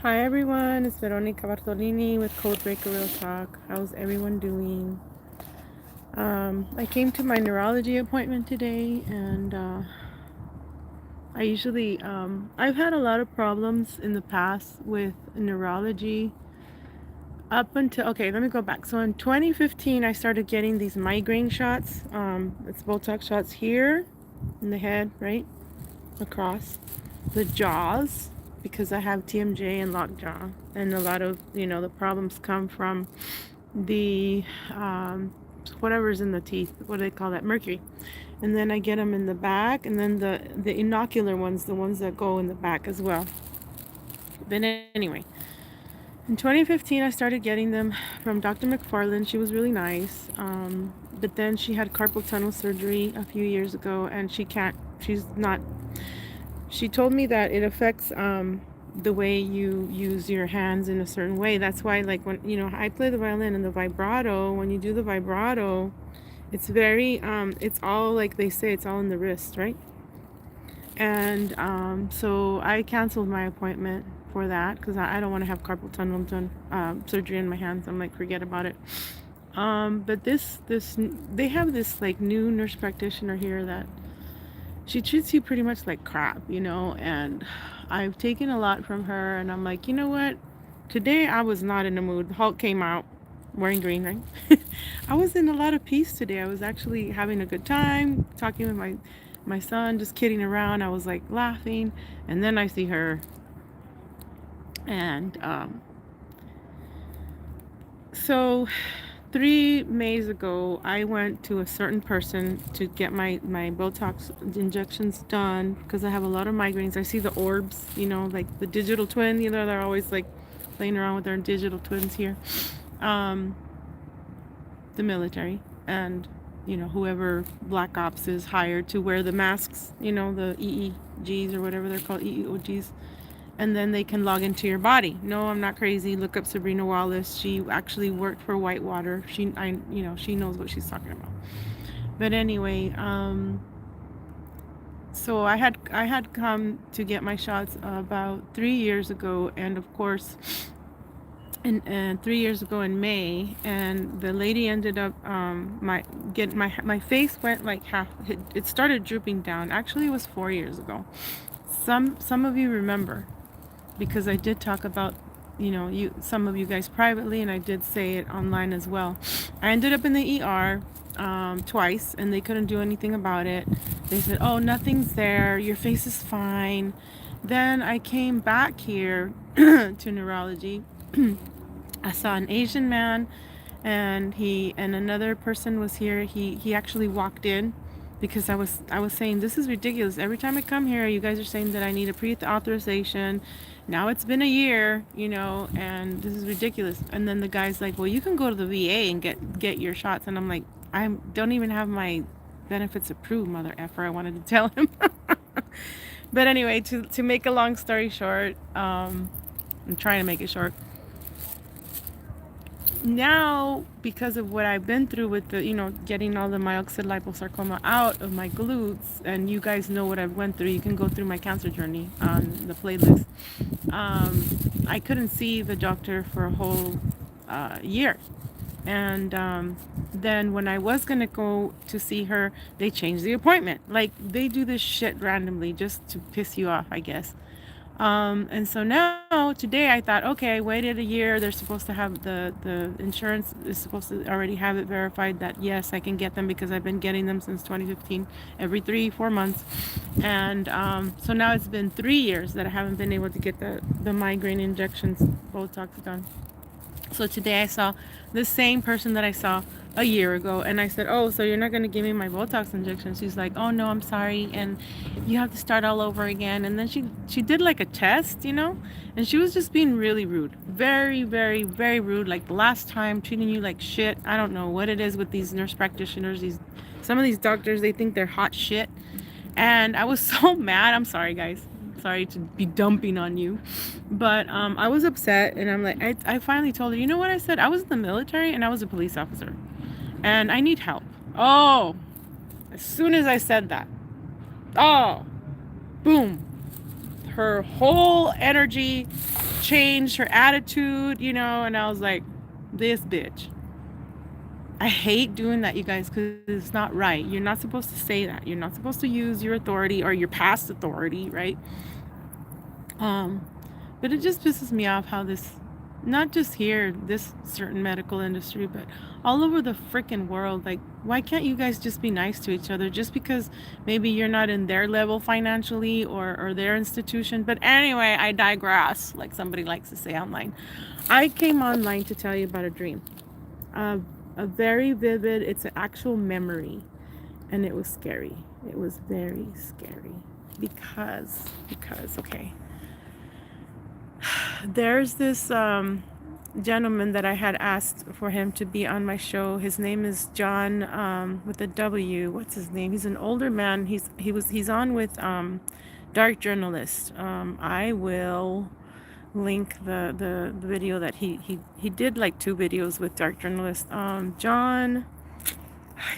Hi everyone, it's Veronica Bartolini with Codebreaker Real Talk. How's everyone doing? I came to my neurology appointment today, and I've had a lot of problems in the past with neurology up until, okay, let me go back. So in 2015, I started getting these migraine shots. It's Botox shots here in the head, right? Across the jaws, because I have TMJ and lockjaw, and a lot of the problems come from the whatever's in the teeth. What do they call that? Mercury. And then I get them in the back, and then the inocular ones, the ones that go in the back as well. But anyway, in 2015 I started getting them from Dr. McFarland. She was really nice, but then she had carpal tunnel surgery a few years ago, and she told me that it affects the way you use your hands in a certain way. That's why, like, when I play the violin, and the vibrato, when you do the vibrato, it's very it's all, like they say, it's all in the wrist, right? And so I canceled my appointment for that because I don't want to have carpal tunnel done surgery in my hands. I'm like, forget about it. But this they have this like new nurse practitioner here that she treats you pretty much like crap, and I've taken a lot from her, and I'm like, you know what? Today I was not in the mood. The Hulk came out wearing green, right? I was in a lot of peace today. I was actually having a good time talking with my son, just kidding around. I was like laughing, and then I see her, and so 3 Mays ago, I went to a certain person to get my Botox injections done because I have a lot of migraines. I see the orbs, like the digital twin. They're always like playing around with their digital twins here. The military and whoever Black Ops is hired to wear the masks, the EEGs or whatever they're called, EEOGs. And then they can log into your body. No, I'm not crazy. Look up Sabrina Wallace. She actually worked for Whitewater. She knows what she's talking about. But anyway, so I had come to get my shots about 3 years ago, and of course, and 3 years ago in May, and the lady ended up my face went like half. It started drooping down. Actually, it was 4 years ago. Some of you remember, because I did talk about, some of you guys privately, and I did say it online as well. I ended up in the ER twice, and they couldn't do anything about it. They said, oh, nothing's there, your face is fine. Then I came back here to neurology. I saw an Asian man, and another person was here. He actually walked in, because I was saying, this is ridiculous. Every time I come here, you guys are saying that I need a pre-authorization. Now it's been a year, and this is ridiculous. And then the guy's like, well, you can go to the VA and get your shots. And I'm like, I don't even have my benefits approved, mother effer. I wanted to tell him. But anyway, to make a long story short, I'm trying to make it short. Now, because of what I've been through with the, getting all the myxoid liposarcoma out of my glutes, and you guys know what I've went through, you can go through my cancer journey on the playlist. I couldn't see the doctor for a whole year. And then when I was going to go to see her, they changed the appointment. Like, they do this shit randomly just to piss you off, I guess. And so now today I thought, okay, I waited a year. They're supposed to have the insurance is supposed to already have it verified that yes, I can get them, because I've been getting them since 2015, every 3-4 months. And so now it's been 3 years that I haven't been able to get the migraine injections, Botox, done. So today I saw the same person that I saw a year ago, and I said, oh, so you're not going to give me my Botox injection? She's like, oh no, I'm sorry, and you have to start all over again. And then she did like a test, and she was just being really rude, very, very, very rude, like the last time, treating you like shit. I don't know what it is with these nurse practitioners. Some of these doctors, they think they're hot shit. And I was so mad. I'm sorry, guys. Sorry to be dumping on you, but I was upset, and I'm like, I finally told her, you know what I said? I was in the military, and I was a police officer, and I need help. Oh, as soon as I said that, oh, boom, her whole energy changed her attitude, you know, and I was like, this bitch. I hate doing that, you guys, because it's not right. You're not supposed to say that. You're not supposed to use your authority or your past authority, right? But it just pisses me off how this, not just here, this certain medical industry, but all over the freaking world. Like, why can't you guys just be nice to each other? Just because maybe you're not in their level financially or their institution. But anyway, I digress, like somebody likes to say online. I came online to tell you about a dream. A very vivid, it's an actual memory. And it was scary. It was very scary. Because, okay. There's this gentleman that I had asked for him to be on my show. His name is John with a W. What's his name? He's an older man. He's on with Dark Journalist. I will link the video that he did, like 2 videos with Dark Journalist. John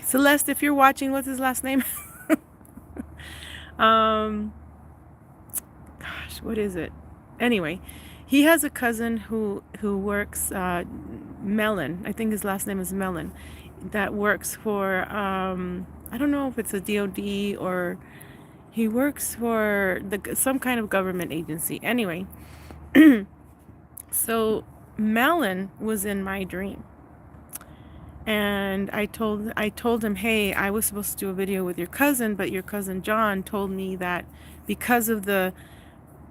Celeste, if you're watching, what's his last name? Gosh, what is it? Anyway, he has a cousin who works, Melon. I think his last name is Melon. That works for I don't know if it's a DOD or he works for some kind of government agency. Anyway, so Melon was in my dream. And I told him, hey, I was supposed to do a video with your cousin, but your cousin John told me that because of the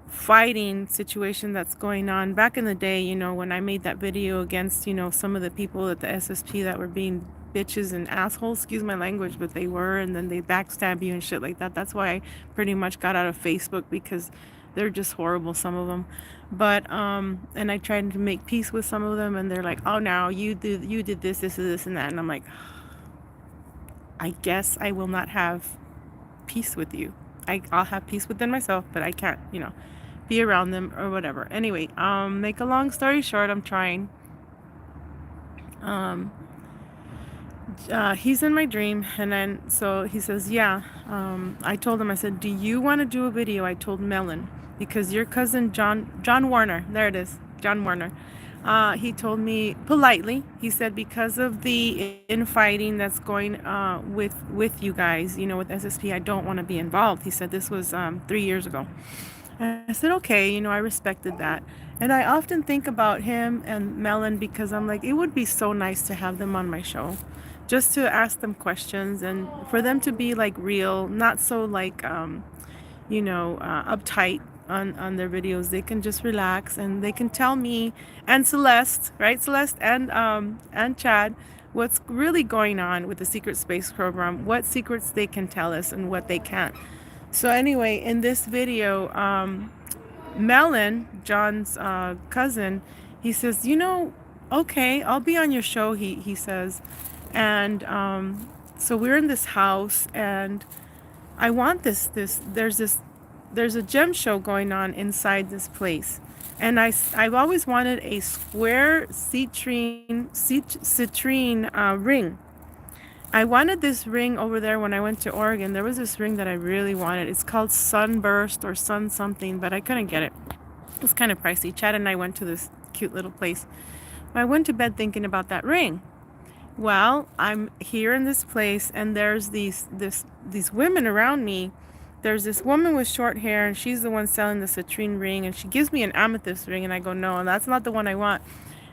fighting situation that's going on back in the day, you know, when I made that video against, you know, some of the people at the SSP that were being bitches and assholes, excuse my language, but they were, and then they backstab you and shit like that. That's why I pretty much got out of Facebook, because they're just horrible, some of them. But and I tried to make peace with some of them, and they're like, oh, now you did this and that, and I'm like, I guess I will not have peace with you. I'll have peace within myself, but I can't, you know, be around them or whatever. Anyway, make a long story short, I'm trying. He's in my dream, and then so he says, yeah. I told him, I said, do you want to do a video? I told Melon, because your cousin John Warner, there it is, John Warner. He told me politely, he said, because of the infighting that's going with you guys, you know, with SSP, I don't want to be involved. He said this was 3 years ago. And I said, okay, you know, I respected that. And I often think about him and Melon, because I'm like, it would be so nice to have them on my show, just to ask them questions and for them to be like real, not so like, you know, uptight on their videos. They can just relax and they can tell me and Celeste, right? Celeste and Chad, what's really going on with the secret space program, what secrets they can tell us and what they can't. So anyway, in this video, Melon, John's cousin, he says, you know, okay, I'll be on your show, he says. And so we're in this house, and I want this there's a gem show going on inside this place. And I've always wanted a square citrine ring. I wanted this ring over there when I went to Oregon. There was this ring that I really wanted. It's called Sunburst or Sun something, but I couldn't get it. It was kind of pricey. Chad and I went to this cute little place. I went to bed thinking about that ring. Well, I'm here in this place, and there's these women around me. There's this woman with short hair, and she's the one selling the citrine ring, and she gives me an amethyst ring, and I go, no, that's not the one I want.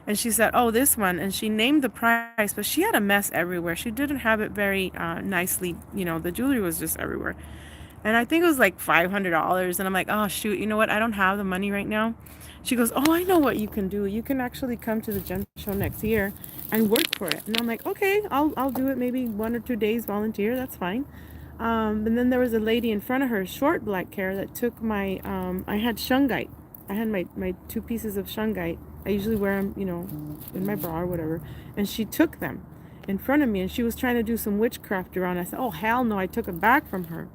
And she said, oh, this one. And she named the price, but she had a mess everywhere. She didn't have it very nicely. You know, the jewelry was just everywhere. And I think it was like $500. And I'm like, oh, shoot, you know what? I don't have the money right now. She goes, oh, I know what you can do. You can actually come to the gem show next year and work for it. And I'm like, okay, I'll do it maybe 1 or 2 days, volunteer. That's fine. And then there was a lady in front of her, short black hair, that took my, I had shungite. I had my 2 pieces of shungite. I usually wear them, you know, in my bra or whatever. And she took them in front of me, and she was trying to do some witchcraft around. I said, oh, hell no, I took it back from her.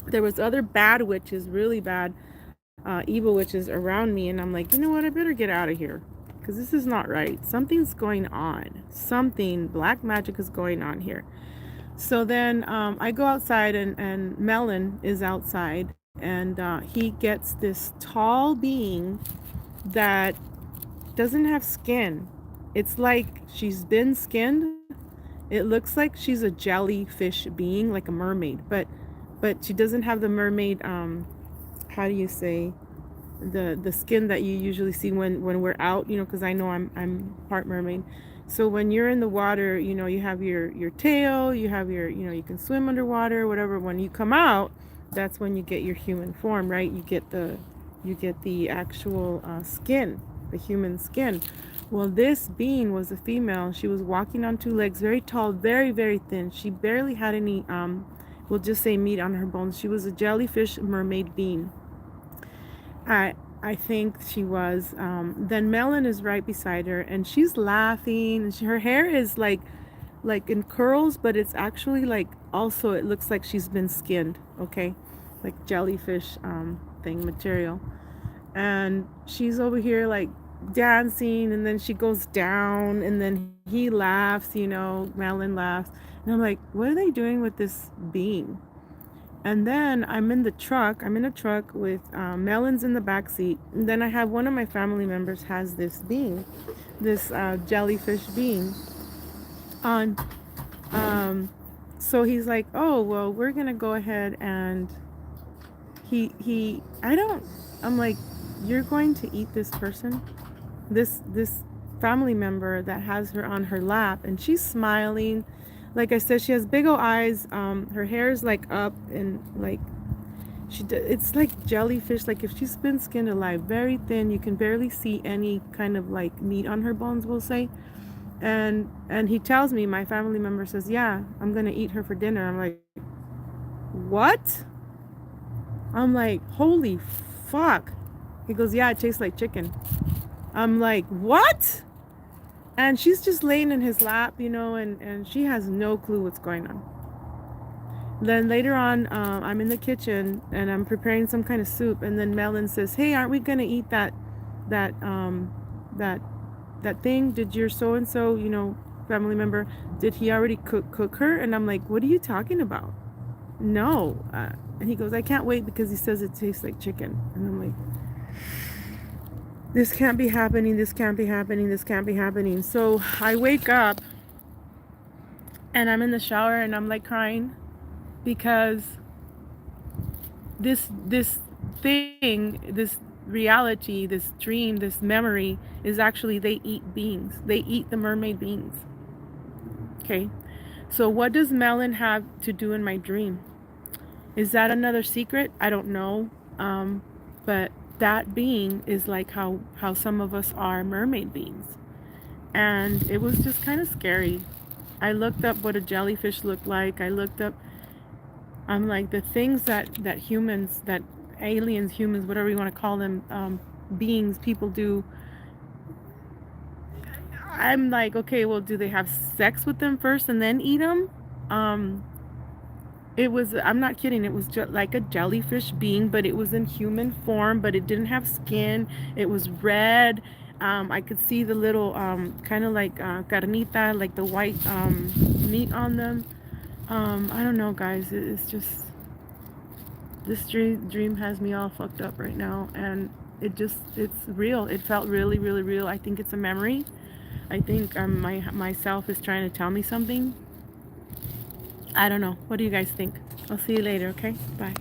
There was other bad witches, really bad, evil witches around me. And I'm like, you know what, I better get out of here, because this is not right. Something's going on. Something, black magic is going on here. So then I go outside, and Melon is outside, and he gets this tall being that doesn't have skin. It's like she's been skinned. It looks like she's a jellyfish being, like a mermaid, but she doesn't have the mermaid how do you say, the skin that you usually see when we're out, you know, because I know I'm part mermaid. So when you're in the water, you know, you have your tail, you have your, you know, you can swim underwater, whatever. When you come out, that's when you get your human form, right? You get the actual skin, the human skin. Well, this being was a female. She was walking on two legs, very tall, very, very thin. She barely had any we'll just say meat on her bones. She was a jellyfish mermaid being. I I think she was. Then Melon is right beside her, and she's laughing. And her hair is like in curls, but it's actually like also it looks like she's been skinned. Okay, like jellyfish thing material, and she's over here like dancing, and then she goes down, and then he laughs. You know, Melon laughs, and I'm like, what are they doing with this being? And then I'm in the truck. I'm in a truck with Melons in the back seat. And then I have one of my family members has this being, this jellyfish being on. So he's like, oh well, we're gonna go ahead and he. I don't. I'm like, you're going to eat this person, this family member that has her on her lap, and she's smiling. Like I said, she has big old eyes. Her hair is like up and like it's like jellyfish. Like if she's been skinned alive, very thin. You can barely see any kind of like meat on her bones, we'll say. And he tells me, my family member says, yeah, I'm gonna eat her for dinner. I'm like, what? I'm like, holy fuck. He goes, yeah, it tastes like chicken. I'm like, what? And she's just laying in his lap, you know, and she has no clue what's going on. Then later on, I'm in the kitchen and I'm preparing some kind of soup, and then Melon says, hey, aren't we gonna eat that that that thing? Did your so and so, you know, family member, did he already cook her? And I'm like, what are you talking about? No. And he goes, I can't wait because he says it tastes like chicken. And I'm like, this can't be happening, this can't be happening, this can't be happening. So I wake up and I'm in the shower and I'm like crying because this thing, this reality, this dream, this memory is actually they eat beings. They eat the mermaid beings. Okay. So what does Melon have to do in my dream? Is that another secret? I don't know. But that being is like how some of us are mermaid beings. And it was just kind of scary. I looked up what a jellyfish looked like. I looked up, I'm like, the things that humans, that aliens, humans, whatever you want to call them, beings, people do. I'm like, okay, well, do they have sex with them first and then eat them? It was, I'm not kidding, it was just like a jellyfish being, but it was in human form, but it didn't have skin. It was red. I could see the little kind of like carnita, like the white meat on them. I don't know, guys. It's just, this dream has me all fucked up right now, and it's real. It felt really, really real. I think it's a memory. I think myself is trying to tell me something. I don't know. What do you guys think? I'll see you later, okay? Bye.